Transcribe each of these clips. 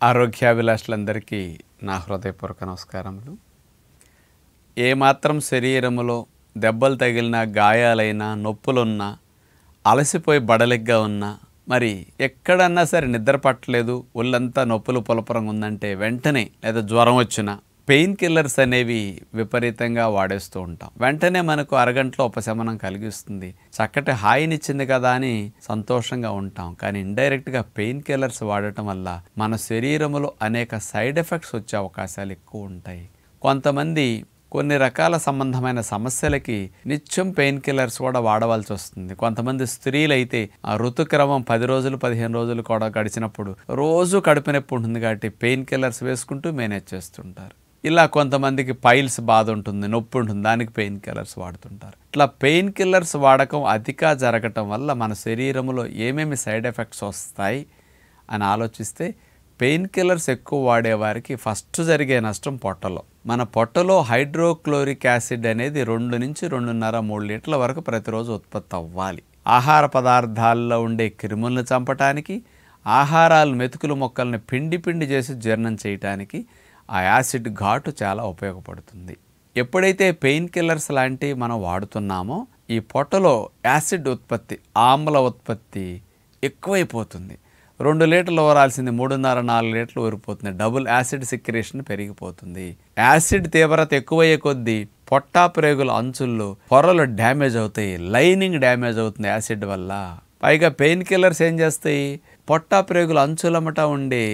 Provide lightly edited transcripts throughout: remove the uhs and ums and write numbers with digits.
ఆరోగ్యాభిలాషులందరికీ నా హృదయపూర్వక నమస్కారములు. ఏమాత్రం శరీరములో దెబ్బలు తగిలినా, గాయాలైనా, నొప్పులున్నా, అలసిపోయి బడలిగ్గా ఉన్నా, మరి ఎక్కడన్నా సరే నిద్ర పట్టలేదు, ఒళ్ళంతా నొప్పులు పులపరంగా ఉందంటే వెంటనే లేదా జ్వరం వచ్చినా పెయిన్ కిల్లర్స్ అనేవి విపరీతంగా వాడేస్తూ ఉంటాం. వెంటనే మనకు అరగంటలో ఉపశమనం కలిగిస్తుంది, చక్కటి హాయినిచ్చింది కదా అని సంతోషంగా ఉంటాం. కానీ ఇండైరెక్ట్గా పెయిన్ కిల్లర్స్ వాడటం వల్ల మన శరీరంలో అనేక సైడ్ ఎఫెక్ట్స్ వచ్చే అవకాశాలు ఎక్కువ ఉంటాయి. కొంతమంది కొన్ని రకాల సంబంధమైన సమస్యలకి నిత్యం పెయిన్ కిల్లర్స్ కూడా వాడవలసి వస్తుంది. కొంతమంది స్త్రీలు అయితే ఆ ఋతుక్రమం 10 రోజులు 15 రోజులు కూడా గడిచినప్పుడు రోజు కడుపు నొప్పి ఉంటుంది కాబట్టి పెయిన్ కిల్లర్స్ వేసుకుంటూ మేనేజ్ చేస్తుంటారు. ఇలా కొంతమందికి పైల్స్ బాధ ఉంటుంది, నొప్పి ఉంటుంది, దానికి పెయిన్ కిల్లర్స్ వాడుతుంటారు. ఇట్లా పెయిన్ కిల్లర్స్ వాడకం అతిగా జరగటం వల్ల మన శరీరంలో ఏమేమి సైడ్ ఎఫెక్ట్స్ వస్తాయి అని ఆలోచిస్తే పెయిన్ కిల్లర్స్ ఎక్కువ వాడేవారికి ఫస్ట్ జరిగే నష్టం పొట్టలో. మన పొట్టలో హైడ్రోక్లోరిక్ యాసిడ్ అనేది 2 నుంచి 2.5-3 లీటర్ల వరకు ప్రతిరోజు ఉత్పత్తి అవ్వాలి. ఆహార పదార్థాల్లో ఉండే క్రిములను చంపటానికి, ఆహారాలు మెతుకులు మొక్కల్ని పిండి చేసి జీర్ణం చేయటానికి ఆ యాసిడ్ ఘాటు చాలా ఉపయోగపడుతుంది. ఎప్పుడైతే పెయిన్ కిల్లర్స్ లాంటివి మనం వాడుతున్నామో ఈ పొట్టలో యాసిడ్ ఉత్పత్తి, ఆమ్ల ఉత్పత్తి ఎక్కువైపోతుంది. 2 లీటర్లు ఊరాల్సింది 3.5-4 లీటర్లు ఊరిపోతుంది. డబుల్ యాసిడ్ సిక్రేషన్ పెరిగిపోతుంది. యాసిడ్ తీవ్రత ఎక్కువయ్యే కొద్దీ పొట్టా ప్రేగుల అంచుల్లో పొరలు డ్యామేజ్ అవుతాయి, లైనింగ్ డ్యామేజ్ అవుతుంది యాసిడ్ వల్ల. పైగా పెయిన్ కిల్లర్స్ ఏం చేస్తాయి, పొట్టా ప్రేగుల అంచులమట ఉండే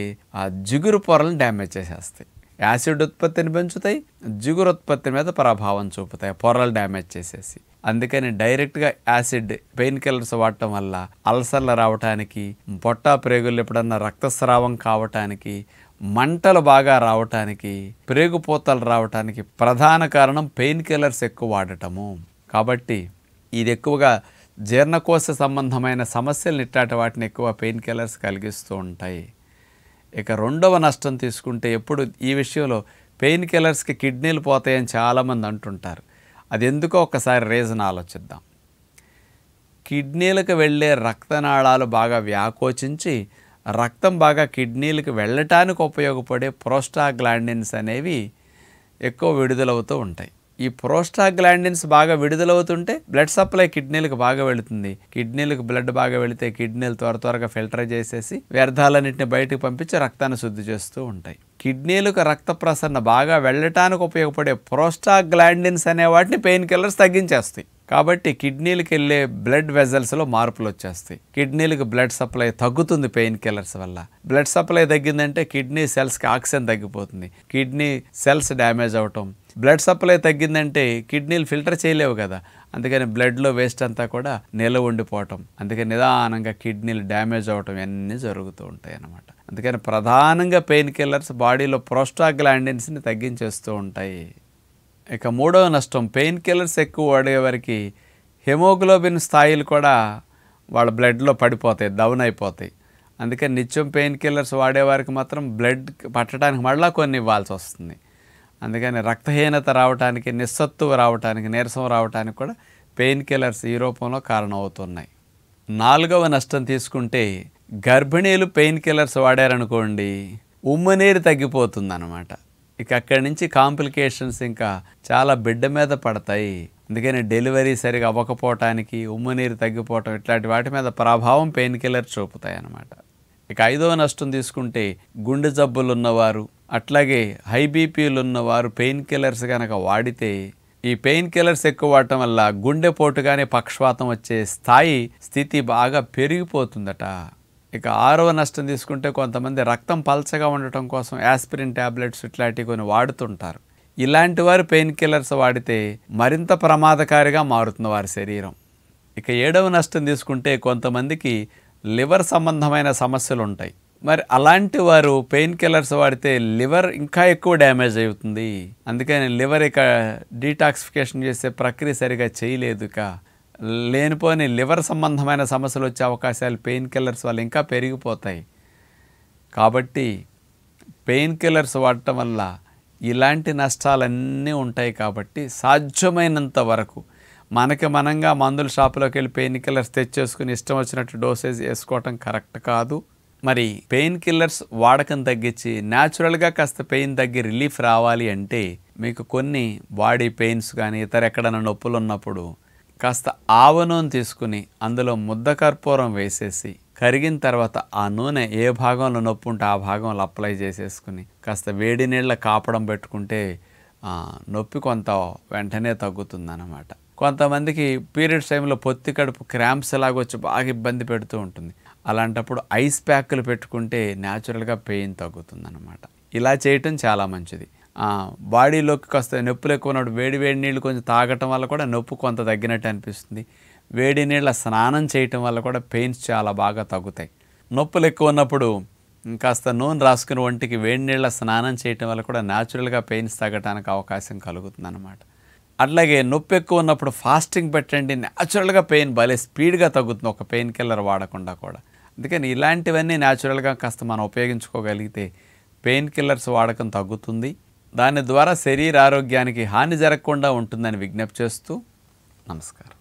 ఆ జిగురు పొరలను డ్యామేజ్ చేసేస్తాయి. యాసిడ్ ఉత్పత్తిని పెంచుతాయి, జిగురు ఉత్పత్తి మీద ప్రభావం చూపుతాయి, పొరలు డ్యామేజ్ చేసేసి. అందుకని డైరెక్ట్గా యాసిడ్ పెయిన్ కిల్లర్స్ వాడటం వల్ల అల్సర్లు రావటానికి, పొట్టా ప్రేగులు ఎప్పుడన్నా రక్తస్రావం కావటానికి, మంటలు బాగా రావటానికి, ప్రేగుపోతలు రావటానికి ప్రధాన కారణం పెయిన్ కిల్లర్స్ ఎక్కువ వాడటము. కాబట్టి ఇది ఎక్కువగా జీర్ణకోశ సంబంధమైన సమస్యలు ఇట్లాంటి వాటిని ఎక్కువ పెయిన్ కిల్లర్స్ కలిగిస్తూ ఉంటాయి. ఇక రెండవ నష్టం తీసుకుంటే ఎప్పుడు ఈ విషయంలో పెయిన్ కిల్లర్స్కి కిడ్నీలు పోతాయని చాలామంది అంటుంటారు. అది ఎందుకో ఒకసారి రీజన్ ఆలోచిద్దాం. కిడ్నీలకు వెళ్ళే రక్తనాళాలు బాగా వ్యాకోచించి రక్తం బాగా కిడ్నీలకు వెళ్ళటానికి ఉపయోగపడే ప్రోస్టాగ్లాండిన్స్ అనేవి ఎక్కువ విడుదలవుతూ ఉంటాయి. ఈ ప్రోస్టాగ్లాండిన్స్ బాగా విడుదలవుతుంటే బ్లడ్ సప్లై కిడ్నీలకు బాగా వెళుతుంది. కిడ్నీలకు బ్లడ్ బాగా వెళితే కిడ్నీలు త్వరగా ఫిల్టర్ చేసేసి వ్యర్థాలన్నింటినీ బయటకు పంపించి రక్తాన్ని శుద్ధి చేస్తూ ఉంటాయి. కిడ్నీలకు రక్త ప్రసరణ బాగా వెళ్ళటానికి ఉపయోగపడే ప్రోస్టాగ్లాండిన్స్ అనే వాటిని పెయిన్ కిల్లర్స్ తగ్గించేస్తాయి. కాబట్టి కిడ్నీలకు వెళ్ళే బ్లడ్ వెజల్స్లో మార్పులు వచ్చేస్తాయి. కిడ్నీలకు బ్లడ్ సప్లై తగ్గుతుంది పెయిన్ కిల్లర్స్ వల్ల. బ్లడ్ సప్లై తగ్గిందంటే కిడ్నీ సెల్స్కి ఆక్సిజన్ తగ్గిపోతుంది, కిడ్నీ సెల్స్ డ్యామేజ్ అవటం. బ్లడ్ సప్లై తగ్గిందంటే కిడ్నీలు ఫిల్టర్ చేయలేవు కదా, అందుకని బ్లడ్లో వేస్ట్ అంతా కూడా నిలవ ఉండిపోవటం, అందుకని నిదానంగా కిడ్నీలు డ్యామేజ్ అవటం ఇవన్నీ జరుగుతూ ఉంటాయి అన్నమాట. అందుకని ప్రధానంగా పెయిన్ కిల్లర్స్ బాడీలో ప్రోస్టాగ్లాండిన్స్ని తగ్గించేస్తూ ఉంటాయి. ఇక మూడవ నష్టం, పెయిన్ కిల్లర్స్ ఎక్కువ వాడేవారికి హెమోగ్లోబిన్ స్థాయిలు కూడా వాళ్ళ బ్లడ్లో పడిపోతాయి, డౌన్ అయిపోతాయి. అందుకని నిత్యం పెయిన్ కిల్లర్స్ వాడేవారికి మాత్రం బ్లడ్ పట్టడానికి మళ్ళీ కొన్ని ఇవ్వాల్సి వస్తుంది. అందుకని రక్తహీనత రావడానికి, నిస్సత్తువ రావడానికి, నీరసం రావడానికి కూడా పెయిన్ కిల్లర్స్ ఈ రూపంలో కారణమవుతున్నాయి. నాలుగవ నష్టం తీసుకుంటే గర్భిణీలు పెయిన్ కిల్లర్స్ వాడారనుకోండి, ఉమ్ము నీరు తగ్గిపోతుంది అన్నమాట. ఇక అక్కడి నుంచి కాంప్లికేషన్స్ ఇంకా చాలా బిడ్డ మీద పడతాయి. అందుకని డెలివరీ సరిగా అవ్వకపోవటానికి, ఉమ్ము నీరు తగ్గిపోవటం ఇట్లాంటి వాటి మీద ప్రభావం పెయిన్ కిల్లర్ చూపుతాయి అన్నమాట. ఇక ఐదవ నష్టం తీసుకుంటే గుండె జబ్బులు ఉన్నవారు, అట్లాగే హై బీపీలు ఉన్నవారు పెయిన్ కిల్లర్స్ కనుక వాడితే, ఈ పెయిన్ కిల్లర్స్ ఎక్కువ వాడటం వల్ల గుండెపోటుగానే పక్షవాతం వచ్చే స్థితి బాగా పెరిగిపోతుందట. ఇక ఆరవ నష్టం తీసుకుంటే కొంతమంది రక్తం పల్చగా ఉండటం కోసం యాస్పిరిన్ ట్యాబ్లెట్స్ ఇట్లాంటివి కొన్ని వాడుతుంటారు. ఇలాంటి వారు పెయిన్ కిల్లర్స్ వాడితే మరింత ప్రమాదకారిగా మారుతుంది వారి శరీరం. ఇక ఏడవ నష్టం తీసుకుంటే కొంతమందికి లివర్ సంబంధమైన సమస్యలు ఉంటాయి. మరి అలాంటి వారు పెయిన్ కిల్లర్స్ వాడితే లివర్ ఇంకా ఎక్కువ డ్యామేజ్ అవుతుంది. అందుకని లివర్ ఇక డీటాక్సిఫికేషన్ చేసే ప్రక్రియ సరిగా చేయలేదు, ఇక లేనిపోని లివర్ సంబంధమైన సమస్యలు వచ్చే అవకాశాలు పెయిన్ కిల్లర్స్ వల్ల ఇంకా పెరిగిపోతాయి. కాబట్టి పెయిన్ కిల్లర్స్ వాడటం వల్ల ఇలాంటి నష్టాలన్నీ ఉంటాయి. కాబట్టి సాధ్యమైనంత వరకు మనకి మనంగా మందుల షాపులోకి వెళ్ళి పెయిన్ కిల్లర్స్ తెచ్చేసుకుని ఇష్టం వచ్చినట్టు డోసేజ్ వేసుకోవటం కరెక్ట్ కాదు. మరి పెయిన్ కిల్లర్స్ వాడకం తగ్గించి న్యాచురల్గా కాస్త పెయిన్ తగ్గి రిలీఫ్ రావాలి అంటే మీకు కొన్ని బాడీ పెయిన్స్ కానీ ఇతర ఎక్కడైనా నొప్పులు ఉన్నప్పుడు కాస్త ఆవ నూనె తీసుకుని అందులో ముద్ద కర్పూరం వేసేసి కరిగిన తర్వాత ఆ నూనె ఏ భాగంలో నొప్పి ఉంటే ఆ భాగంలో అప్లై చేసేసుకుని కాస్త వేడి నీళ్ళ కాపడం పెట్టుకుంటే నొప్పి కొంత వెంటనే తగ్గుతుందన్నమాట. కొంతమందికి పీరియడ్స్ టైంలో పొత్తి కడుపు క్రాంప్స్ లాగొచ్చి బాగా ఇబ్బంది పెడుతూ ఉంటుంది. అలాంటప్పుడు ఐస్ ప్యాకులు పెట్టుకుంటే న్యాచురల్గా పెయిన్ తగ్గుతుందన్నమాట. ఇలా చేయటం చాలా మంచిది. బాడీలోకి కాస్త నొప్పులు ఎక్కువ ఉన్నప్పుడు వేడి వేడి నీళ్ళు కొంచెం తాగటం వల్ల కూడా నొప్పి కొంత తగ్గినట్టు అనిపిస్తుంది. వేడి నీళ్ళ స్నానం చేయటం వల్ల కూడా పెయిన్స్ చాలా బాగా తగ్గుతాయి. నొప్పులు ఎక్కువ ఉన్నప్పుడు కాస్త నూనె రాసుకుని ఒంటికి వేడి నీళ్ళ స్నానం చేయటం వల్ల కూడా న్యాచురల్గా పెయిన్స్ తగ్గడానికి అవకాశం కలుగుతుందన్నమాట. అట్లాగే నొప్పి ఎక్కువ ఉన్నప్పుడు ఫాస్టింగ్ పెట్టండి, న్యాచురల్గా పెయిన్ భలే స్పీడ్గా తగ్గుతుంది ఒక పెయిన్ కిల్లర్ వాడకుండా కూడా. అందుకని ఇలాంటివన్నీ న్యాచురల్గా కాస్త మనం ఉపయోగించుకోగలిగితే పెయిన్ కిల్లర్స్ వాడకం తగ్గుతుంది. దాని ద్వారా శరీర ఆరోగ్యానికి హాని జరగకుండా ఉంటుందని విజ్ఞప్తి చేస్తూ నమస్కారం.